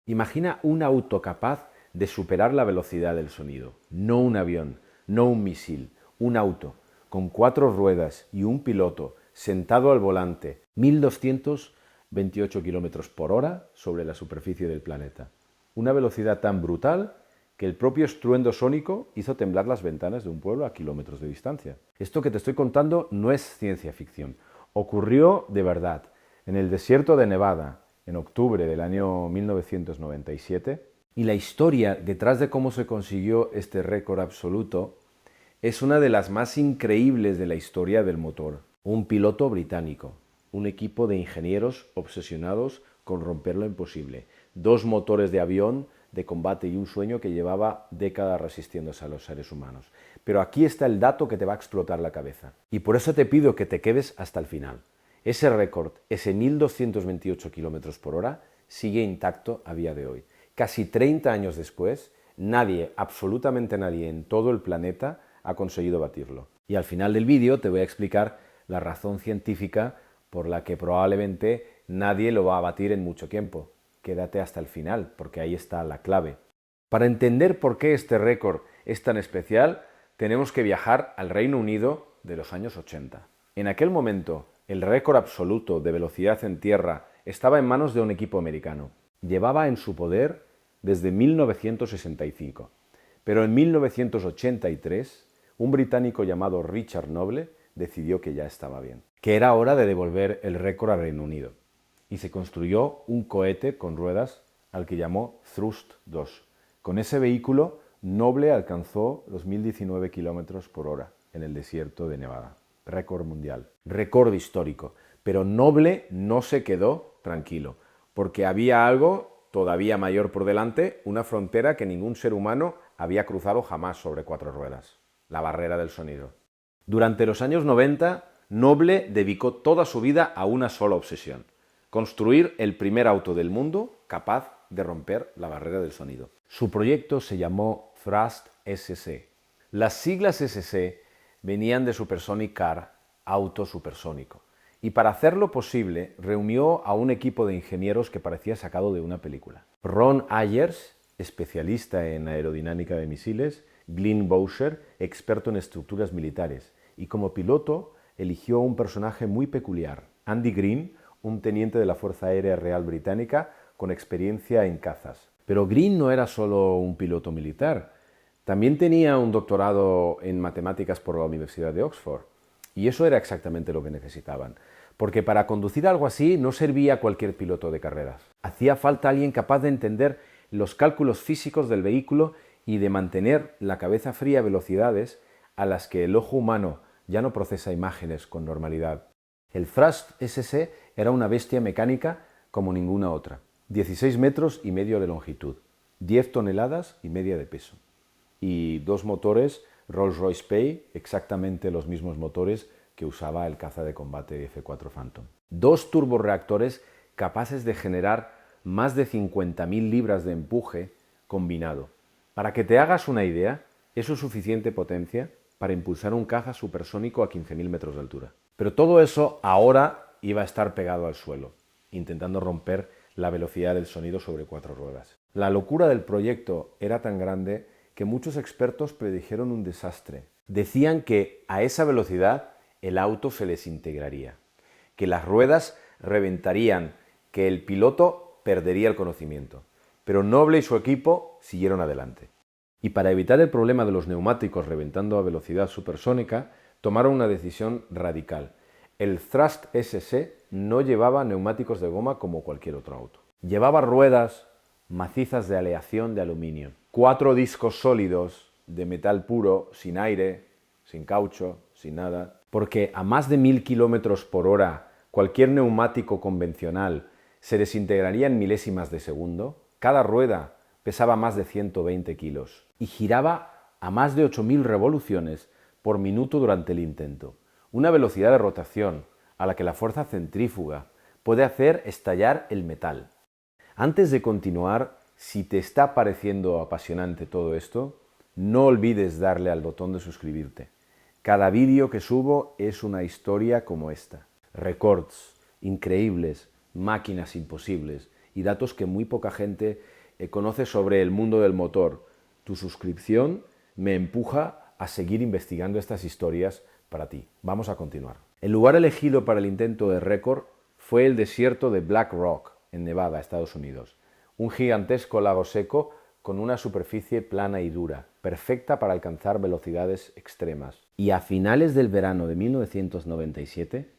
Imagina un auto capaz de superar la velocidad del sonido. No un avión, no un misil, un auto con 4 ruedas y un piloto sentado al volante, 1228 kilómetros por hora sobre la superficie del planeta. Una velocidad tan brutal que el propio estruendo sónico hizo temblar las ventanas de un pueblo a kilómetros de distancia. Esto que te estoy contando no es ciencia ficción. Ocurrió de verdad en el desierto de Nevada, en octubre del año 1997, y la historia detrás de cómo se consiguió este récord absoluto es una de las más increíbles de la historia del motor. Un piloto británico, un equipo de ingenieros obsesionados con romper lo imposible, 2 motores de avión de combate y un sueño que llevaba décadas resistiéndose a los seres humanos. Pero aquí está el dato que te va a explotar la cabeza. Y por eso te pido que te quedes hasta el final. Ese récord, ese 1228 km por hora, sigue intacto a día de hoy. Casi 30 años después, nadie, absolutamente nadie en todo el planeta ha conseguido batirlo. Y al final del vídeo te voy a explicar la razón científica por la que probablemente nadie lo va a batir en mucho tiempo. Quédate hasta el final, porque ahí está la clave. Para entender por qué este récord es tan especial, tenemos que viajar al Reino Unido de los años 80. En aquel momento, el récord absoluto de velocidad en tierra estaba en manos de un equipo americano. Llevaba en su poder desde 1965. Pero en 1983, un británico llamado Richard Noble decidió que ya estaba bien, que era hora de devolver el récord al Reino Unido. Y se construyó un cohete con ruedas al que llamó Thrust 2. Con ese vehículo, Noble alcanzó los 1019 km por hora en el desierto de Nevada. Récord mundial, récord histórico. Pero Noble no se quedó tranquilo, porque había algo todavía mayor por delante, una frontera que ningún ser humano había cruzado jamás sobre 4 ruedas, la barrera del sonido. Durante los años 90, Noble dedicó toda su vida a una sola obsesión: construir el primer auto del mundo capaz de romper la barrera del sonido. Su proyecto se llamó Thrust SC. Las siglas SC venían de Supersonic Car, auto supersónico. Y para hacerlo posible, reunió a un equipo de ingenieros que parecía sacado de una película. Ron Ayers, especialista en aerodinámica de misiles; Glyn Bowser, experto en estructuras militares. Y como piloto, eligió un personaje muy peculiar: Andy Green, un teniente de la Fuerza Aérea Real Británica con experiencia en cazas. Pero Green no era solo un piloto militar, también tenía un doctorado en matemáticas por la Universidad de Oxford. Y eso era exactamente lo que necesitaban, porque para conducir algo así no servía cualquier piloto de carreras. Hacía falta alguien capaz de entender los cálculos físicos del vehículo y de mantener la cabeza fría a velocidades a las que el ojo humano ya no procesa imágenes con normalidad. El Thrust SC era una bestia mecánica como ninguna otra. 16 metros y medio de longitud, 10 toneladas y media de peso. Y 2 motores Rolls-Royce Pay, exactamente los mismos motores que usaba el caza de combate F-4 Phantom. 2 turborreactores capaces de generar más de 50.000 libras de empuje combinado. Para que te hagas una idea, eso es suficiente potencia para impulsar un caza supersónico a 15.000 metros de altura. Pero todo eso ahora iba a estar pegado al suelo, intentando romper la velocidad del sonido sobre 4 ruedas. La locura del proyecto era tan grande que muchos expertos predijeron un desastre. Decían que a esa velocidad el auto se desintegraría, que las ruedas reventarían, que el piloto perdería el conocimiento. Pero Noble y su equipo siguieron adelante. Y para evitar el problema de los neumáticos reventando a velocidad supersónica, tomaron una decisión radical. El Thrust SC no llevaba neumáticos de goma como cualquier otro auto. Llevaba ruedas macizas de aleación de aluminio, 4 discos sólidos de metal puro, sin aire, sin caucho, sin nada, porque a más de 1000 km por hora cualquier neumático convencional se desintegraría en milésimas de segundo. Cada rueda pesaba más de 120 kilos y giraba a más de 8000 revoluciones por minuto durante el intento. Una velocidad de rotación a la que la fuerza centrífuga puede hacer estallar el metal. Antes de continuar, si te está pareciendo apasionante todo esto, no olvides darle al botón de suscribirte. Cada vídeo que subo es una historia como esta. Récords increíbles, máquinas imposibles y datos que muy poca gente conoce sobre el mundo del motor. Tu suscripción me empuja a seguir investigando estas historias para ti. Vamos a continuar. El lugar elegido para el intento de récord fue el desierto de Black Rock, en Nevada, Estados Unidos. Un gigantesco lago seco con una superficie plana y dura, perfecta para alcanzar velocidades extremas. Y a finales del verano de 1997,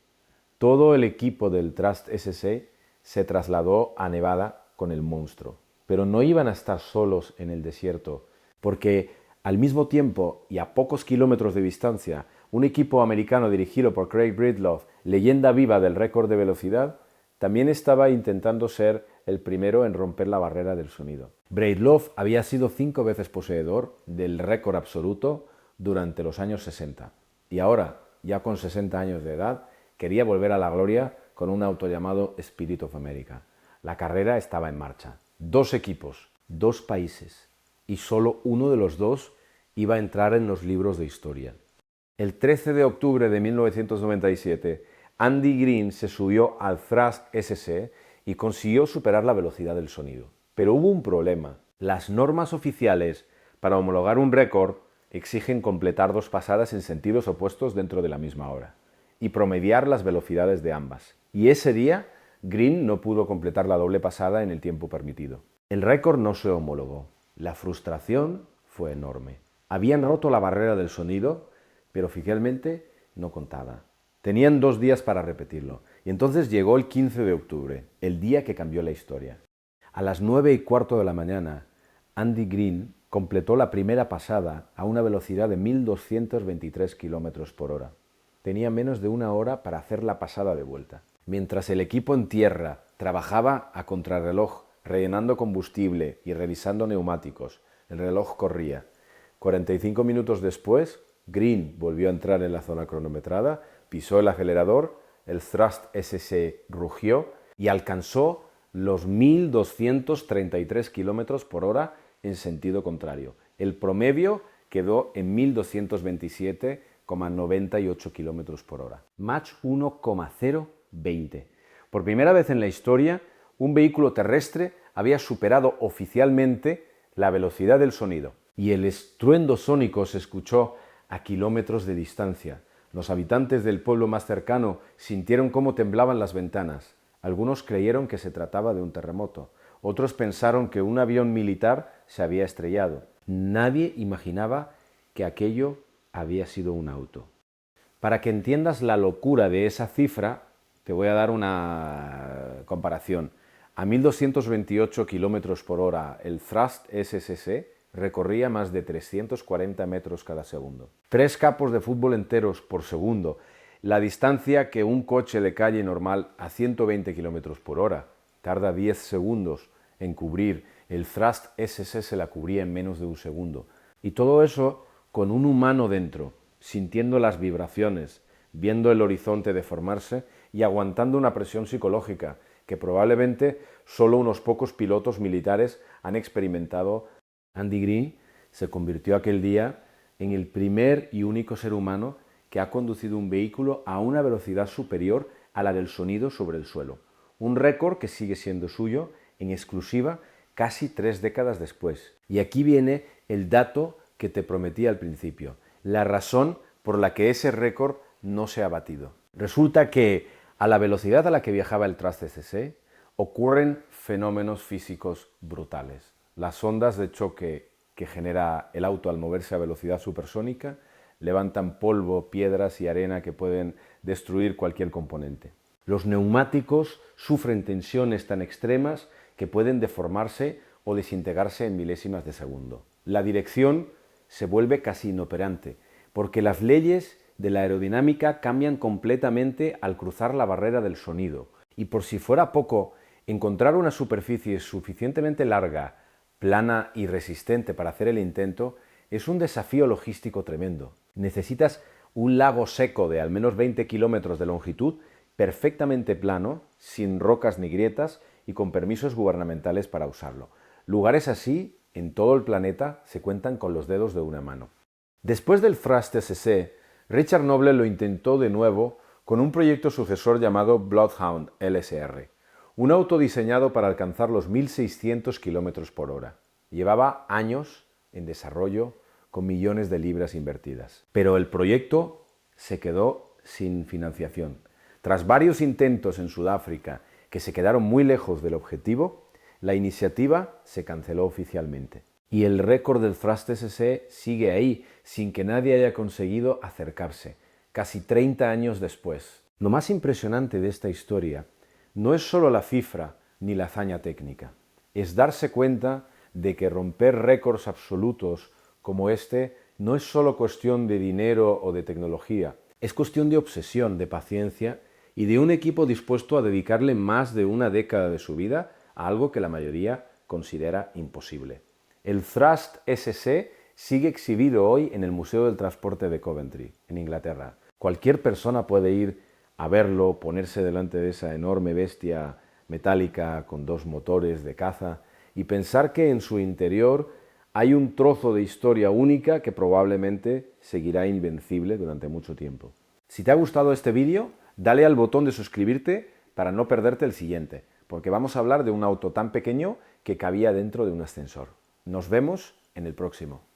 todo el equipo del Trust SC se trasladó a Nevada con el monstruo. Pero no iban a estar solos en el desierto, porque al mismo tiempo y a pocos kilómetros de distancia, un equipo americano dirigido por Craig Breedlove, leyenda viva del récord de velocidad, también estaba intentando ser el primero en romper la barrera del sonido. Breedlove había sido 5 veces poseedor del récord absoluto durante los años 60 y ahora, ya con 60 años de edad, quería volver a la gloria con un auto llamado Spirit of America. La carrera estaba en marcha. 2 equipos, 2 países y solo uno de los 2 iba a entrar en los libros de historia. El 13 de octubre de 1997, Andy Green se subió al Trust SC y consiguió superar la velocidad del sonido. Pero hubo un problema. Las normas oficiales para homologar un récord exigen completar 2 pasadas en sentidos opuestos dentro de la misma hora y promediar las velocidades de ambas. Y ese día, Green no pudo completar la doble pasada en el tiempo permitido. El récord no se homologó. La frustración fue enorme. Habían roto la barrera del sonido, pero oficialmente no contaba. Tenían 2 días para repetirlo, y entonces llegó el 15 de octubre, el día que cambió la historia. A las 9:15 de la mañana, Andy Green completó la primera pasada a una velocidad de 1.223 km por hora. Tenía menos de 1 hora para hacer la pasada de vuelta. Mientras el equipo en tierra trabajaba a contrarreloj, rellenando combustible y revisando neumáticos, el reloj corría. 45 minutos después, Green volvió a entrar en la zona cronometrada, pisó el acelerador, el Trust SC rugió y alcanzó los 1.233 km por hora en sentido contrario. El promedio quedó en 1.227,98 km por hora. Mach 1,020. Por primera vez en la historia, un vehículo terrestre había superado oficialmente la velocidad del sonido y el estruendo sónico se escuchó a kilómetros de distancia. Los habitantes del pueblo más cercano sintieron cómo temblaban las ventanas. Algunos creyeron que se trataba de un terremoto. Otros pensaron que un avión militar se había estrellado. Nadie imaginaba que aquello había sido un auto. Para que entiendas la locura de esa cifra, te voy a dar una comparación. A 1.228 km por hora, el Trust SSC recorría más de 340 metros cada segundo. 3 campos de fútbol enteros por segundo, la distancia que un coche de calle normal a 120 km por hora tarda 10 segundos en cubrir, el Trust SC se la cubría en menos de 1 segundo. Y todo eso con un humano dentro, sintiendo las vibraciones, viendo el horizonte deformarse y aguantando una presión psicológica que probablemente solo unos pocos pilotos militares han experimentado. Andy Green se convirtió aquel día en el primer y único ser humano que ha conducido un vehículo a una velocidad superior a la del sonido sobre el suelo. Un récord que sigue siendo suyo en exclusiva casi 3 décadas después. Y aquí viene el dato que te prometí al principio, la razón por la que ese récord no se ha batido. Resulta que a la velocidad a la que viajaba el Trust SC ocurren fenómenos físicos brutales. Las ondas de choque que genera el auto al moverse a velocidad supersónica levantan polvo, piedras y arena que pueden destruir cualquier componente. Los neumáticos sufren tensiones tan extremas que pueden deformarse o desintegrarse en milésimas de segundo. La dirección se vuelve casi inoperante, porque las leyes de la aerodinámica cambian completamente al cruzar la barrera del sonido. Y por si fuera poco, encontrar una superficie suficientemente larga, plana y resistente para hacer el intento es un desafío logístico tremendo. Necesitas un lago seco de al menos 20 kilómetros de longitud, perfectamente plano, sin rocas ni grietas y con permisos gubernamentales para usarlo. Lugares así, en todo el planeta, se cuentan con los dedos de una mano. Después del Trust SC, Richard Noble lo intentó de nuevo con un proyecto sucesor llamado Bloodhound LSR, Un auto diseñado para alcanzar los 1.600 km por hora. Llevaba años en desarrollo con millones de libras invertidas. Pero el proyecto se quedó sin financiación. Tras varios intentos en Sudáfrica que se quedaron muy lejos del objetivo, la iniciativa se canceló oficialmente. Y el récord del Thrust SSE sigue ahí, sin que nadie haya conseguido acercarse, casi 30 años después. Lo más impresionante de esta historia no es solo la cifra ni la hazaña técnica, es darse cuenta de que romper récords absolutos como este no es solo cuestión de dinero o de tecnología, es cuestión de obsesión, de paciencia y de un equipo dispuesto a dedicarle más de una década de su vida a algo que la mayoría considera imposible. El Thrust SSE sigue exhibido hoy en el Museo del Transporte de Coventry, en Inglaterra. Cualquier persona puede ir a verlo, ponerse delante de esa enorme bestia metálica con 2 motores de caza y pensar que en su interior hay un trozo de historia única que probablemente seguirá invencible durante mucho tiempo. Si te ha gustado este vídeo, dale al botón de suscribirte para no perderte el siguiente, porque vamos a hablar de un auto tan pequeño que cabía dentro de un ascensor. Nos vemos en el próximo.